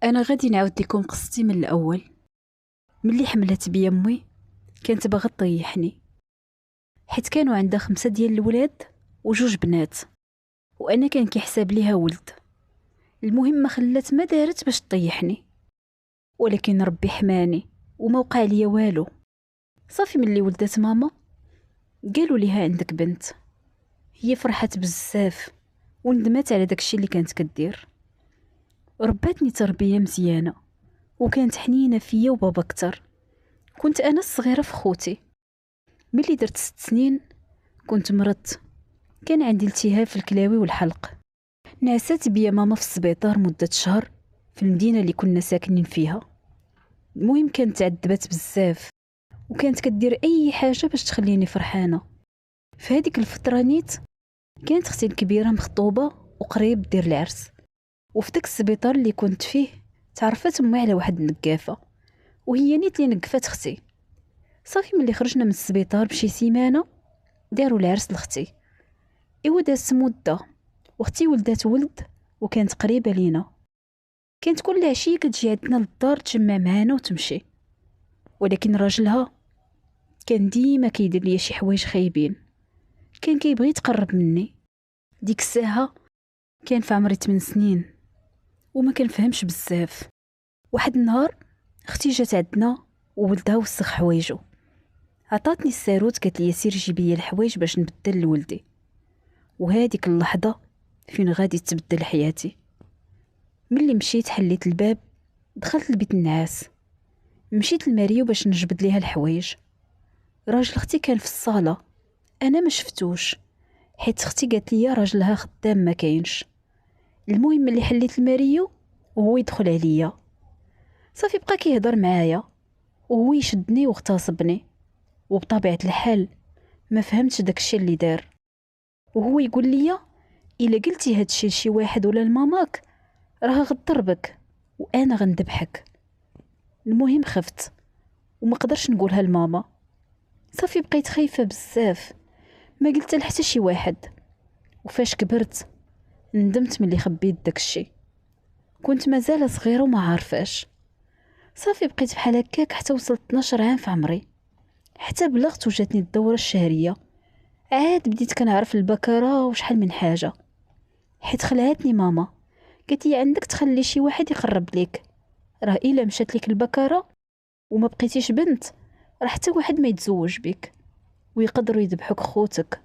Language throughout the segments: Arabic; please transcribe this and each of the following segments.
انا غادي نعاود لكم قصتي من الاول. ملي حملت بيا امي كانت باغا تطيحني، حيت كانوا عندها 5 ديال الولاد وجوج بنات، وانا كان كيحساب ليها ولد. المهم ما خلات ما دارت باش تطيحني، ولكن ربي حماني وما وقع ليا والو. صافي ملي ولدت ماما قالوا ليها عندك بنت. هي فرحت بزاف وندمات على داكشي اللي كانت كدير. رباتني تربيه مزيانه وكانت حنينه فيا وبابا كتر. كنت انا الصغيره في خوتي. ملي درت 6 سنين كنت مرضت، كان عندي التهاب في الكلاوي والحلق. نعست بيا ماما في السبيطار مدة شهر في المدينة اللي كنا ساكنين فيها. المهم كانت تعذبت بزاف وكانت كدير اي حاجة باش تخليني فرحانة. في هذيك الفترة نيت كانت اختي الكبيرة مخطوبة وقريب دير العرس، وفي داك السبيطار اللي كنت فيه تعرفت امي على واحد النقافة، وهي نيت اللي نقفات اختي. صافي ملي خرجنا من السبيطار بشي سيمانة داروا العرس لختي. ايوا دازت مدة واختي ولدات ولد وكانت قريبة لينا. كانت كل عشية كتجي عندنا للدار تجمع معانا وتمشي، ولكن راجلها كان ديما كيدير ليا شي حوايج خايبين. كان كيبغي يتقرب مني. ديك الساعة كان في عمري 8 سنين وما كنفهمش بزاف. واحد النهار اختي جات عندنا وولدها وسخ حوايجو. عطاتني الساروت قالت لي سير جيبي الحوايج باش نبدل لولدي. وهاديك اللحظة فين غادي تبدل حياتي. ملي مشيت حليت الباب دخلت لبيت النعاس، مشيت لماريو باش نجبد ليها الحوايج. راجل اختي كان في الصالة، انا ما شفتوش حيت اختي قالت لي راجلها خدام ما كاينش. المهم ملي حليت الماريو وهو يدخل عليا، صافي بقى كيهضر معايا وهو يشدني واغتصبني. وبطبيعة الحال ما فهمتش داكشي اللي دار، وهو يقول لي الا قلتي هادشي لشي واحد ولا لماماك راه غضربك وانا غندبحك. المهم خفت وما قدرش نقولها لماما. صافي بقيت خايفة بزاف، ما قلت لحتى شي واحد. وفاش كبرت ندمت ملي خبيت داكشي، كنت مازال صغيرة وما عارفاش. صافي بقيت بحال هكاك حتى وصلت 12 عام في عمري، حتى بلغت وجاتني الدورة الشهرية. عاد بديت كنعرف البكرة وشحال من حاجة، حيت خلعتني ماما قالت لي عندك تخلي شي واحد يقرب ليك، راه الا مشات لك البكرة وما بقيتيش بنت راه حتى واحد ما يتزوج بك ويقدروا يذبحوك خوتك.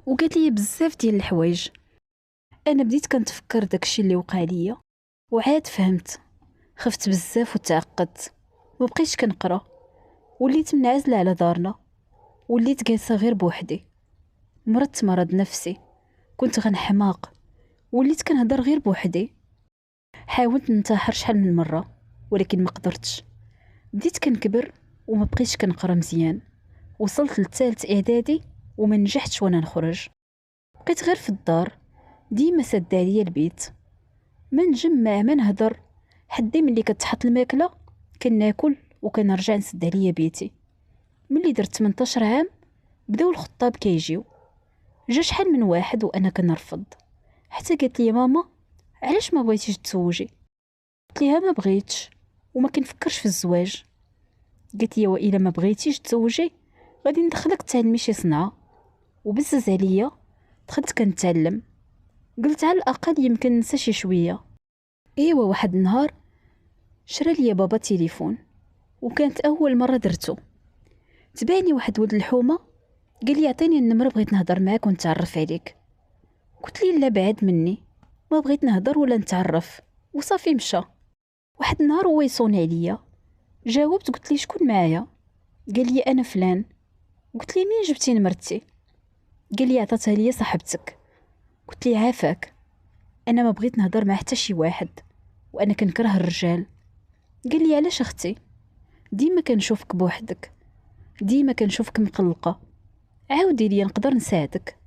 وقالت لي بزاف ديال الحوايج. انا بديت كنتفكر داكشي اللي وقع ليا وعاد فهمت. خفت بزاف وتعقدت، ما بقيتش كنقرا، وليت منعزله على دارنا، وليت جالسه غير بوحدي. مرضت مرض نفسي، كنت غنحماق، وليت كنهضر غير بوحدي. حاولت ننتحر شحال من مره ولكن ما قدرتش. بديت كنكبر وما بقيتش كنقرا مزيان. وصلت للثالث اعدادي وما نجحتش وانا نخرج، بقيت غير في الدار، ديما سد عليا البيت، ما نجمع ما نهضر. حدي ملي كتحط الماكله كناكل وكنرجع نسد عليا بيتي. ملي درت 18 عام بداو الخطاب كيجيو. جا شحال من واحد وانا كنرفض، حتى قالت لي ماما علاش ما بغيتيش تزوجي. قلت ليها ما بغيتش وما كنفكرش في الزواج. قالت لي والا ما بغيتيش تزوجي غادي ندخلك تعلمي شي صنعه. وبزز عليا دخلت كنتعلم، قلت على الاقل يمكن ننسى شي شويه. ايوا واحد النهار شرى لي بابا تليفون وكانت اول مره درتو. تبعني واحد ولد الحومه قال لي عطيني النمره بغيت نهضر معاك ونتعرف عليك. قلت لي لا بعد مني، ما بغيت نهضر ولا نتعرف. وصافي مشى. واحد النهار هو يصوني عليا، جاوبت قلت لي شكون معايا. قال لي انا فلان. قلت لي منين جبتي نمرتي؟ قال لي عطاتها لي صاحبتك. قلت لي عافاك، انا ما بغيت نهضر مع حتى شي واحد وانا كنكره الرجال. قال لي علاش اختي؟ ديما كنشوفك بوحدك، ديما كنشوفك مقلقه، عاودي لي نقدر نساعدك.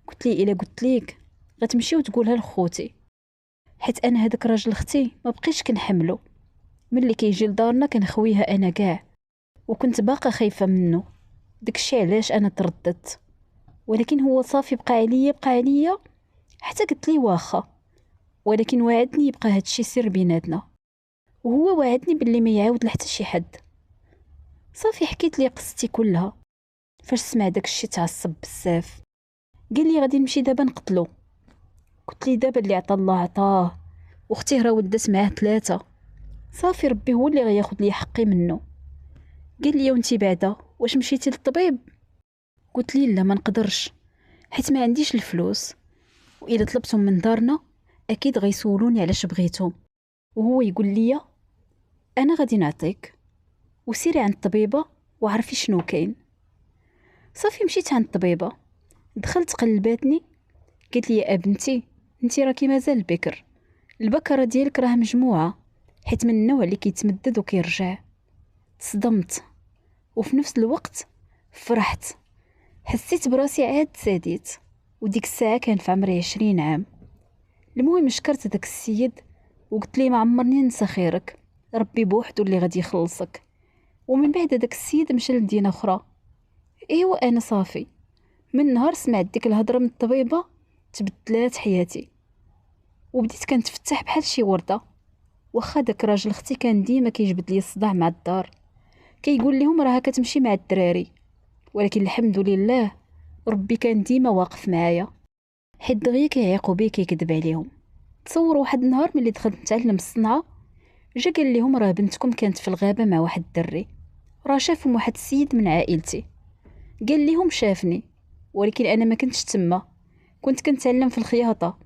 قلت لي الا قلت ليك غتمشي وتقولها لخوتي، حيت انا هذاك راجل اختي ما بقيتش كنحملو. ملي كيجي لدارنا كنخويها انا كاع، وكنت باقا خايفه منه. داكشي علاش انا ترددت، ولكن هو صافي بقى عليا حتى قلت لي واخا، ولكن وعدني يبقى هادشي سر بيناتنا. وهو وعدني باللي ما يعاود لحتى شي حد. صافي حكيت لي قصتي كلها. فاش سمع داك الشي تعصب بزاف، قال لي غادي نمشي دابا نقتلو. قلت لي دابا اللي عطا الله عطاه، واختي راه ولدت معاه 3. صافي ربي هو اللي غياخد لي حقي منه. قال لي وانتي بعدا واش مشيتي للطبيب؟ قلت لي لا، ما نقدرش حيت ما عنديش الفلوس، واذا طلبتهم من دارنا اكيد غيسولوني علاش بغيتهم، وهو يقول لي انا غادي نعطيك وسيري عند الطبيبه وعرفي شنو كاين. صافي مشيت عند الطبيبه، دخلت قلباتني، قالت لي يا بنتي انتي راكي مازال بكر، البكره ديالك راه مجموعه، حيت من النوع اللي كيتمدد وكيرجع. تصدمت وفي نفس الوقت فرحت، حسيت براسي عاد ساديت، وديك الساعه كان في عمري 20 عام. المهم شكرت داك السيد وقلت لي ما عمرني ننسى خيرك، ربي بوحدو اللي غادي يخلصك. ومن بعد داك السيد مشى لدينا اخرى. ايوا انا صافي من نهار سمعت ديك الهضره من الطبيبه تبدلات حياتي، وبديت كنتفتح بحال شي ورده. واخا داك راجل اختي كان ديما كيجبد لي الصداع مع الدار، كيقول لهم راها كتمشي مع الدراري، ولكن الحمد لله ربي كان ديما واقف معايا، حيت دغيا كيعيقوا بي كيكذب عليهم. تصور واحد النهار ملي دخلت نتعلم الصنعه، جا قال لهم راه بنتكم كانت في الغابه مع واحد الدري، راه شافهم واحد السيد من عائلتي. قال لهم شافني ولكن انا ما كنتش تما، كنت كنتعلم في الخياطه،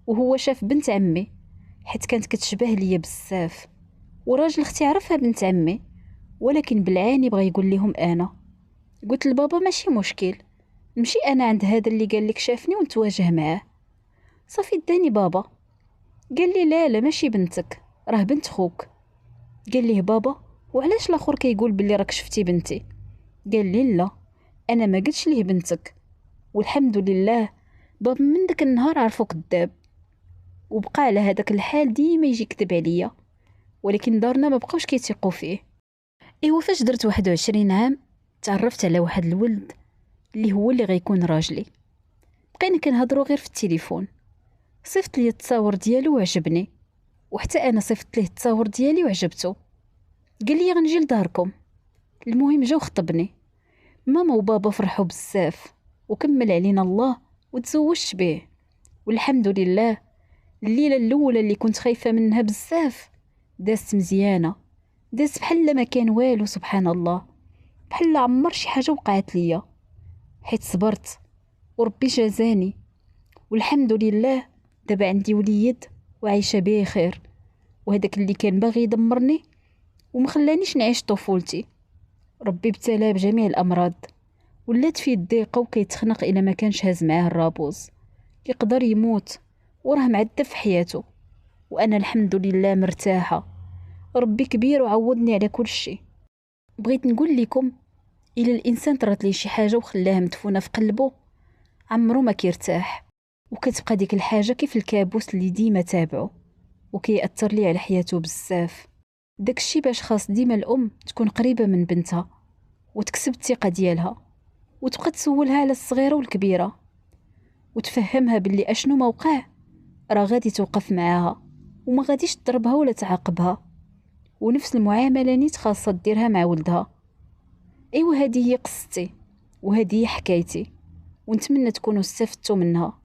وهو شاف بنت عمي حيت كانت كتشبه ليا بزاف، وراجل اختي عرفها بنت عمي، ولكن بالعاني بغى يقول لهم انا. قلت لبابا ماشي مشكل، نمشي انا عند هذا اللي قال لك شافني ونتواجه معاه. صافي داني بابا، قال لي لا لا ماشي بنتك، راه بنت خوك. قال ليه بابا وعلاش الاخر كيقول باللي راك شفتي بنتي؟ قال لي لا، انا ما قلتش ليه بنتك. والحمد لله بابا من داك النهار عرفو كذاب، وبقى على هذاك الحال ديما يجي يكذب عليا، ولكن دارنا ما بقاوش كيثيقوا فيه. ايوا فاش درت 21 عام تعرفت على واحد الولد اللي هو اللي غيكون راجلي. بقينا كنهضروا غير في التليفون، صيفط لي التصاور ديالو وعجبني، وحتى انا صيفط ليه التصاور ديالي وعجبته. قال لي غنجي لداركم. المهم جا وخطبني، ماما وبابا فرحوا بزاف، وكمل علينا الله وتزوجت به. والحمد لله الليله الاولى اللي كنت خايفه منها بزاف دازت مزيانه، دازت بحال ما كان والو. سبحان الله، بحال عمر شي حاجه وقعت ليا، حيت صبرت وربي جازاني. والحمد لله دابا عندي وليد وعايشه بخير، وهداك اللي كان باغي يدمرني ومخلانيش نعيش طفولتي ربي ابتلاه بجميع الامراض، ولات فيه الضيقه وكيتخنق الا ما كانش هاز معاه الرابوز، يقدر يموت وراه معذب في حياته، وانا الحمد لله مرتاحه. ربي كبير وعوضني على كل شيء. بغيت نقول لكم الى الانسان طرات ليه شي حاجه وخلاها مدفونه في قلبه عمرو ما كيرتاح، وكتبقى ديك الحاجه كيف الكابوس اللي ديما تابعه وكيأثر ليه على حياته بزاف. داكشي باش خاص ديما الام تكون قريبه من بنتها وتكسب الثقه ديالها، وتبقى تسولها على الصغيره والكبيره، وتفهمها باللي اشنو ما وقع راه غادي توقف معاها وما غاديش تضربها ولا تعاقبها، ونفس المعامله نيت خاصه ديرها مع ولدها. ايوا هذه هي قصتي وهذه هي حكايتي، ونتمنى تكونوا استفدتوا منها.